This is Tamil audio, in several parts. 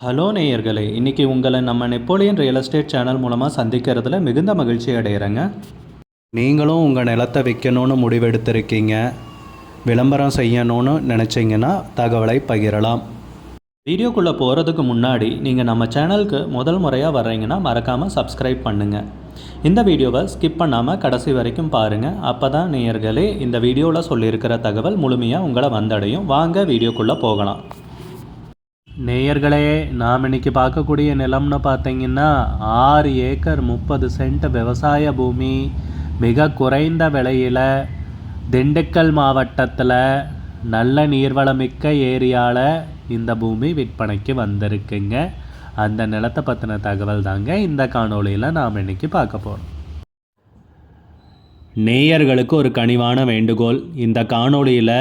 ஹலோ நேயர்களே, இன்றைக்கி உங்களை நம்ம நெப்போலியன் ரியல் எஸ்டேட் சேனல் மூலமாக சந்திக்கிறதுல மிகுந்த மகிழ்ச்சி அடைகிறேங்க. நீங்களும் உங்கள் நிலத்தை விற்கணும்னு முடிவெடுத்திருக்கீங்க, விளம்பரம் செய்யணும்னு நினச்சிங்கன்னா தகவலை பகிரலாம். வீடியோக்குள்ளே போகிறதுக்கு முன்னாடி நீங்கள் நம்ம சேனலுக்கு முதல் முறையாக வர்றீங்கன்னா மறக்காமல் சப்ஸ்கிரைப் பண்ணுங்கள். இந்த வீடியோவை ஸ்கிப் பண்ணாமல் கடைசி வரைக்கும் பாருங்கள். அப்போ தான் நேயர்களே இந்த வீடியோவில் சொல்லியிருக்கிற தகவல் முழுமையாக உங்களை வந்தடையும். வாங்க வீடியோக்குள்ளே போகலாம். நேயர்களே, நாம் இன்றைக்கி பார்க்கக்கூடிய நிலம்னு பார்த்தீங்கன்னா 6 ஏக்கர் 30 சென்ட் விவசாய பூமி, மிக குறைந்த விலையில் திண்டுக்கல் மாவட்டத்தில் நல்ல நீர்வளமிக்க ஏரியாவில் இந்த பூமி விற்பனைக்கு வந்திருக்குங்க. அந்த நிலத்தை பற்றின தகவல் தாங்க இந்த காணொளியில் நாம் இன்றைக்கி பார்க்க போகிறோம். நேயர்களுக்கு ஒரு கனிவான வேண்டுகோள், இந்த காணொளியில்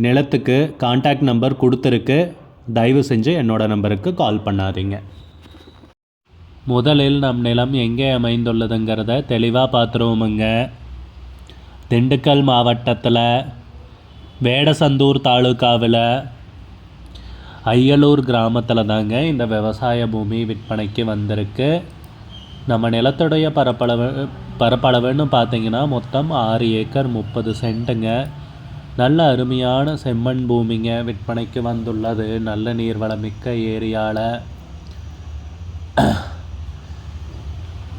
நிலத்துக்கு கான்டாக்ட் நம்பர் கொடுத்துருக்கு, தயவு செஞ்சு என்னோட நம்பருக்கு கால் பண்ணாதீங்க. முதலில் நம் நிலம் எங்கே அமைந்துள்ளதுங்கிறத தெளிவாக பார்த்துருவோமுங்க. திண்டுக்கல் மாவட்டத்தில் வேடசந்தூர் தாலுக்காவில் ஐயலூர் கிராமத்தில் தாங்க இந்த விவசாய பூமி விற்பனைக்கு வந்திருக்கு. நம்ம நிலத்துடைய பரப்பளவுன்னு பார்த்தீங்கன்னா மொத்தம் 6 ஏக்கர் 30 சென்ட்டுங்க. நல்ல அருமையான செம்மண் பூமிங்க விற்பனைக்கு வந்துள்ளது. நல்ல நீர்வளமிக்க ஏரியாவில்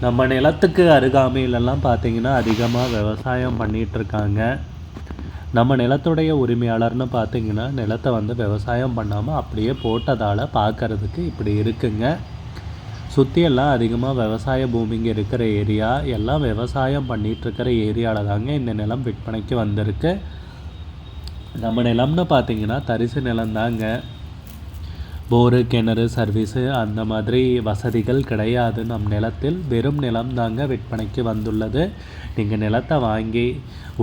நம்ம நிலத்துக்கு அருகாமையிலெல்லாம் பார்த்திங்கன்னா அதிகமாக விவசாயம் பண்ணிகிட்ருக்காங்க. நம்ம நிலத்துடைய உரிமையாளர்னு பார்த்திங்கன்னா நிலத்தை விவசாயம் பண்ணாமல் அப்படியே போட்டதால் பார்க்குறதுக்கு இப்படி இருக்குங்க. சுற்றியெல்லாம் அதிகமாக விவசாய பூமிங்க இருக்கிற ஏரியா, எல்லாம் விவசாயம் பண்ணிகிட்ருக்கிற ஏரியாவில் தாங்க இந்த நிலம் விற்பனைக்கு வந்திருக்கு. நம்ம நிலம்னு பார்த்திங்கன்னா தரிசு நிலம்தாங்க. போரு, கிணறு, சர்வீஸு அந்த மாதிரி வசதிகள் கிடையாது. நம் நிலத்தில் வெறும் நிலம் தாங்க விற்பனைக்கு வந்துள்ளது. நீங்கள் நிலத்தை வாங்கி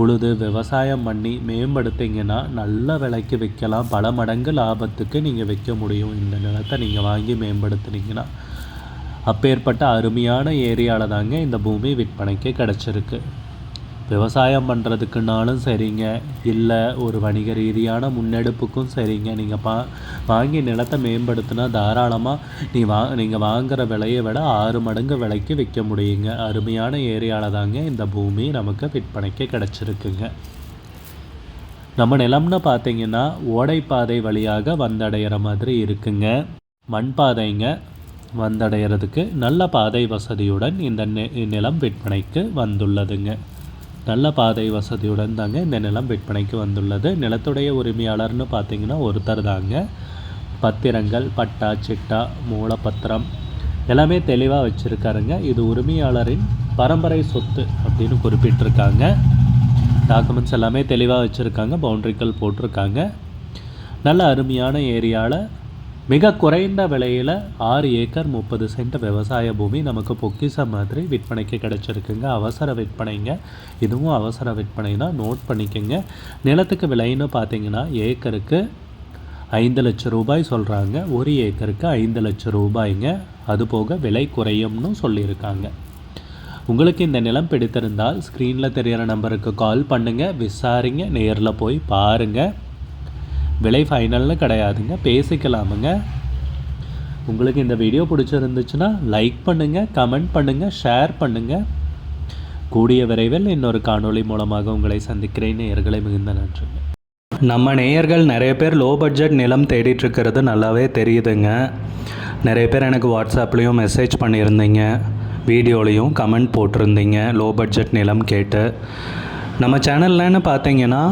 உழுது விவசாயம் பண்ணி மேம்படுத்திங்கன்னா நல்ல விலைக்கு விற்கலாம். பல மடங்கு லாபத்துக்கு நீங்கள் விற்க முடியும். இந்த நிலத்தை நீங்கள் வாங்கி மேம்படுத்தினீங்கன்னா அப்பேற்பட்ட அருமையான ஏரியாவில் தாங்க இந்த பூமி விற்பனைக்கு கிடச்சிருக்கு. விவசாயம் பண்ணுறதுக்குனாலும் சரிங்க, இல்லை ஒரு வணிக ரீதியான முன்னெடுப்புக்கும் சரிங்க. நீங்கள் வாங்கி நிலத்தை மேம்படுத்தினா தாராளமாக நீங்கள் வாங்குகிற விலையை விட 6 மடங்கு விலைக்கு விற்க முடியுங்க. அருமையான ஏரியாவில் தாங்க இந்த பூமி நமக்கு விற்பனைக்கு கிடச்சிருக்குங்க. நம்ம நிலம்னு பார்த்திங்கன்னா ஓடைப்பாதை வழியாக வந்தடைகிற மாதிரி இருக்குங்க. மண் பாதைங்க. வந்தடைகிறதுக்கு நல்ல பாதை வசதியுடன் இந்த நிலம் விற்பனைக்கு வந்துள்ளதுங்க. நல்ல பாதை வசதியுடன் தாங்க இந்த நிலம் விற்பனைக்கு வந்துள்ளது. நிலத்துடைய உரிமையாளர்னு பார்த்திங்கன்னா ஒருத்தர் தாங்க. பத்திரங்கள், பட்டா, சிட்டா, மூலப்பத்திரம் எல்லாமே தெளிவாக வச்சுருக்காருங்க. இது உரிமையாளரின் பரம்பரை சொத்து அப்படின்னு குறிப்பிட்டிருக்காங்க. டாக்குமெண்ட்ஸ் எல்லாமே தெளிவாக வச்சுருக்காங்க. பவுண்ட்ரிக்கல் போட்டிருக்காங்க. நல்ல அருமையான ஏரியாவில் மிக குறைந்த விலையில் 6 ஏக்கர் 30 சென்ட் விவசாய பூமி நமக்கு பொக்கிஷம் மாதிரி விற்பனைக்கு கிடச்சிருக்குங்க. அவசர விற்பனைங்க. இதுவும் அவசர விற்பனை தான், நோட் பண்ணிக்கோங்க. நிலத்துக்கு விலைன்னு பார்த்தீங்கன்னா ஏக்கருக்கு 5 லட்சம் ரூபாய் சொல்கிறாங்க. 1 ஏக்கருக்கு 5 லட்சம் ரூபாய்ங்க. அதுபோக விலை குறையும்னு சொல்லியிருக்காங்க. உங்களுக்கு இந்த நிலம் பிடித்திருந்தால் ஸ்க்ரீனில் தெரிகிற நம்பருக்கு கால் பண்ணுங்கள், விசாரிங்க, நேரில் போய் பாருங்கள். விலை ஃபைனல்னு கிடையாதுங்க, பேசிக்கலாமுங்க. உங்களுக்கு இந்த வீடியோ பிடிச்சிருந்துச்சுன்னா லைக் பண்ணுங்கள், கமெண்ட் பண்ணுங்கள், ஷேர் பண்ணுங்கள். கூடிய விரைவில் இன்னொரு காணொளி மூலமாக உங்களை சந்திக்கிறேன். நேயர்களை மிகுந்த நன்றி. நம்ம நேயர்கள் நிறைய பேர் லோ பட்ஜெட் நிலம் தேடிட்டுருக்கிறது நல்லாவே தெரியுதுங்க. நிறைய பேர் எனக்கு வாட்ஸ்அப்லேயும் மெசேஜ் பண்ணியிருந்தீங்க, வீடியோலையும் கமெண்ட் போட்டிருந்தீங்க லோ பட்ஜெட் நிலம் கேட்டு. நம்ம சேனல்லன்னு பார்த்தீங்கன்னா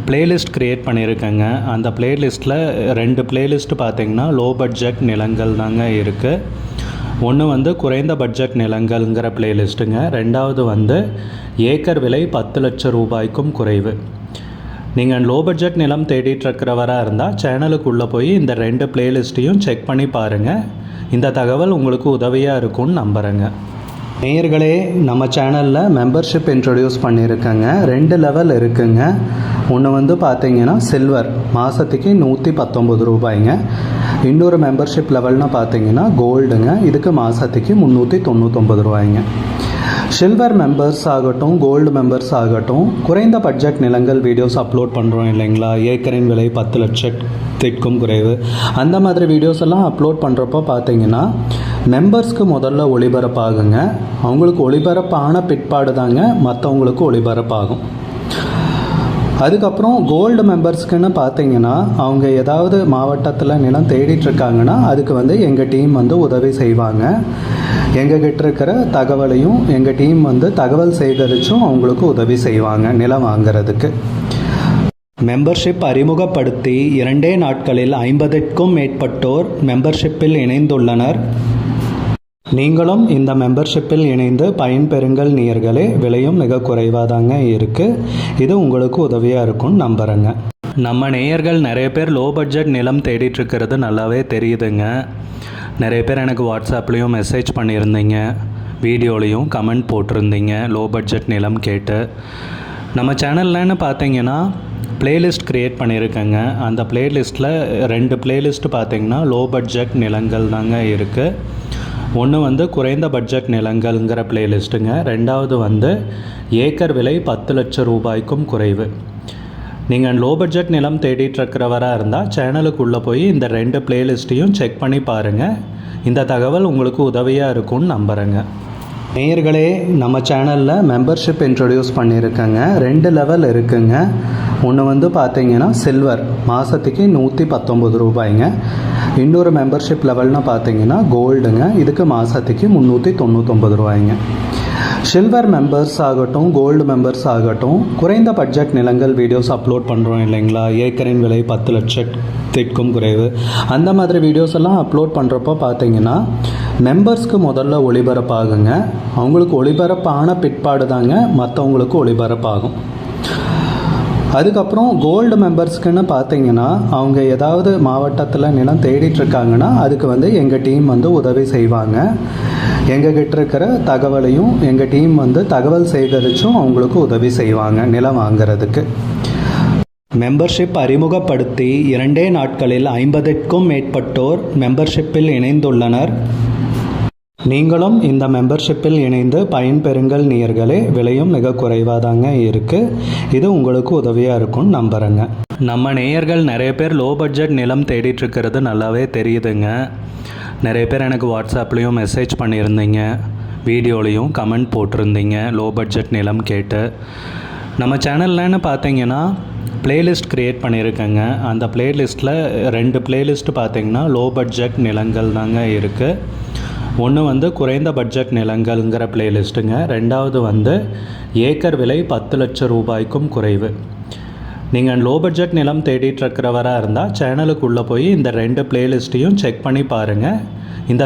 ப்ளேலிஸ்ட் க்ரியேட் பண்ணியிருக்கேங்க. அந்த ப்ளேலிஸ்ட்டில் 2 ப்ளேலிஸ்ட்டு பார்த்திங்கன்னா லோ பட்ஜெட் நிலங்கள் தாங்க இருக்குது. ஒன்று குறைந்த பட்ஜெட் நிலங்கள்ங்கிற ப்ளேலிஸ்ட்டுங்க. 2வது ஏக்கர் விலை 10 லட்சம் ரூபாய்க்கும் குறைவு. நீங்கள் லோ பட்ஜெட் நிலம் தேடிட்டுருக்கிறவராக இருந்தால் சேனலுக்குள்ளே போய் இந்த 2 ப்ளேலிஸ்ட்டையும் செக் பண்ணி பாருங்கள். இந்த தகவல் உங்களுக்கு உதவியாக இருக்கும்னு நம்புகிறேங்க. நேயர்களே, நம்ம சேனலில் மெம்பர்ஷிப் இன்ட்ரடியூஸ் பண்ணியிருக்கேங்க. 2 லெவல் இருக்குங்க. ஒன்று பார்த்தீங்கன்னா சில்வர், மாதத்துக்கு 119 ரூபாய்ங்க. இன்னொரு மெம்பர்ஷிப் லெவல்னால் பார்த்தீங்கன்னா கோல்டுங்க. இதுக்கு மாதத்துக்கு 399 ரூபாய்ங்க. சில்வர் மெம்பர்ஸ் ஆகட்டும், கோல்டு மெம்பர்ஸ் ஆகட்டும், குறைந்த பட்ஜெட் நிலங்கள் வீடியோஸ் அப்லோட் பண்ணுறோம் இல்லைங்களா, ஏக்கரின் விலை 10 லட்சத்திற்கும் குறைவு, அந்த மாதிரி வீடியோஸ் எல்லாம் அப்லோட் பண்ணுறப்போ பார்த்தீங்கன்னா மெம்பர்ஸ்க்கு முதல்ல ஒளிபரப்பாகுங்க. அவங்களுக்கு ஒளிபரப்பான பிற்பாடு தாங்க மற்றவங்களுக்கு ஒளிபரப்பாகும். அதுக்கப்புறம் கோல்டு மெம்பர்ஸ்க்குன்னு பார்த்தீங்கன்னா அவங்க ஏதாவது மாவட்டத்தில் நிலம் தேடிட்டுருக்காங்கன்னா அதுக்கு எங்கள் டீம் உதவி செய்வாங்க. எங்ககிட்ட இருக்கிற தகவலையும் எங்கள் டீம் தகவல் சேகரித்தும் அவங்களுக்கு உதவி செய்வாங்க நிலம் வாங்கிறதுக்கு. மெம்பர்ஷிப் அறிமுகப்படுத்தி 2 நாட்களில் 50க்கும் மேற்பட்டோர் மெம்பர்ஷிப்பில் இணைந்துள்ளனர். நீங்களும் இந்த மெம்பர்ஷிப்பில் இணைந்து பயன்பெறுங்கள் நேயர்களே. விலையும் மிக குறைவாக தாங்க இருக்குது. இது உங்களுக்கு உதவியாக இருக்கும்னு நம்புகிறேங்க. நம்ம நேயர்கள் நிறைய பேர் லோ பட்ஜெட் நிலம் தேடிட்டுருக்கிறது நல்லாவே தெரியுதுங்க. நிறைய பேர் எனக்கு வாட்ஸ்அப்லேயும் மெசேஜ் பண்ணியிருந்தீங்க, வீடியோலையும் கமெண்ட் போட்டிருந்தீங்க லோ பட்ஜெட் நிலம் கேட்டு. நம்ம சேனல்லன்னு பார்த்தீங்கன்னா பிளேலிஸ்ட் க்ரியேட் பண்ணியிருக்கேங்க. அந்த பிளேலிஸ்ட்டில் 2 பிளேலிஸ்ட்டு பார்த்தீங்கன்னா லோ பட்ஜெட் நிலங்கள் தாங்க இருக்குது. ஒன்று குறைந்த பட்ஜெட் நிலங்கள்ங்கிற பிளேலிஸ்ட்டுங்க. ரெண்டாவது ஏக்கர் விலை 10 லட்சம் ரூபாய்க்கும் குறைவு. நீங்கள் லோ பட்ஜெட் நிலம் தேடிட்டுருக்கிறவராக இருந்தால் சேனலுக்குள்ளே போய் இந்த 2 பிளேலிஸ்ட்டையும் செக் பண்ணி பாருங்கள். இந்த தகவல் உங்களுக்கு உதவியாக இருக்கும்னு நம்புகிறேங்க. நேயர்களே, நம்ம சேனலில் மெம்பர்ஷிப் இன்ட்ரடியூஸ் பண்ணியிருக்கேங்க. 2 லெவல் இருக்குங்க. ஒன்று பார்த்தீங்கன்னா சில்வர், மாதத்துக்கு 119 ரூபாய்ங்க. இன்னொரு மெம்பர்ஷிப் லெவல்னு பார்த்தீங்கன்னா கோல்டுங்க, இதுக்கு மாதத்துக்கு 399 ரூபாய்ங்க. சில்வர் மெம்பர்ஸ் ஆகட்டும், கோல்டு மெம்பர்ஸ் ஆகட்டும், குறைந்த பட்ஜெட் நிலங்கள் வீடியோஸ் அப்லோட் பண்ணுறோம் இல்லைங்களா, ஏக்கரின் விலை 10 லட்சத்திற்கும் குறைவு, அந்த மாதிரி வீடியோஸ் எல்லாம் அப்லோட் பண்ணுறப்போ பார்த்தீங்கன்னா மெம்பர்ஸ்க்கு முதல்ல ஒளிபரப்பாகுங்க. அவங்களுக்கு ஒளிபரப்பான பிற்பாடு தாங்க மற்றவங்களுக்கு ஒளிபரப்பாகும். அதுக்கப்புறம் கோல்டு மெம்பர்ஸ்க்குன்னு பார்த்தீங்கன்னா அவங்க ஏதாவது மாவட்டத்தில் நிலம் தேடிட்டுருக்காங்கன்னா அதுக்கு எங்கள் டீம் உதவி செய்வாங்க. எங்ககிட்ட இருக்கிற தகவலையும் எங்கள் டீம் தகவல் சேகரித்தும் அவங்களுக்கு உதவி செய்வாங்க நிலம் வாங்கிறதுக்கு. மெம்பர்ஷிப் அறிமுகப்படுத்தி 2 நாட்களில் 50க்கும் மேற்பட்டோர் மெம்பர்ஷிப்பில் இணைந்துள்ளனர். நீங்களும் இந்த மெம்பர்ஷிப்பில் இணைந்து பயன்பெறுங்கள் நேயர்களே. விலையும் மிக குறைவாக தாங்க இருக்குது. இது உங்களுக்கு உதவியாக இருக்கும்னு நம்புகிறேங்க. நம்ம நேயர்கள் நிறைய பேர் லோ பட்ஜெட் நிலம் தேடிட்டுருக்கிறது நல்லாவே தெரியுதுங்க. நிறைய பேர் எனக்கு வாட்ஸ்அப்லேயும் மெசேஜ் பண்ணியிருந்தீங்க, வீடியோலையும் கமெண்ட் போட்டிருந்தீங்க லோ பட்ஜெட் நிலம் கேட்டு. நம்ம சேனல்லன்னு பார்த்தீங்கன்னா பிளேலிஸ்ட் க்ரியேட் பண்ணியிருக்கேங்க. அந்த பிளேலிஸ்ட்டில் 2 பிளேலிஸ்ட்டு பார்த்தீங்கன்னா லோ பட்ஜெட் நிலங்கள் தாங்க இருக்குது. ஒன்று குறைந்த பட்ஜெட் நிலங்கள்ங்கிற பிளேலிஸ்ட்டுங்க. ரெண்டாவது ஏக்கர் விலை 10 லட்சம் ரூபாய்க்கும் குறைவு. நீங்கள் லோ பட்ஜெட் நிலம் தேடிட்டுருக்கிறவராக இருந்தால் சேனலுக்குள்ளே போய் இந்த 2 பிளேலிஸ்ட்டையும் செக் பண்ணி பாருங்கள். இந்த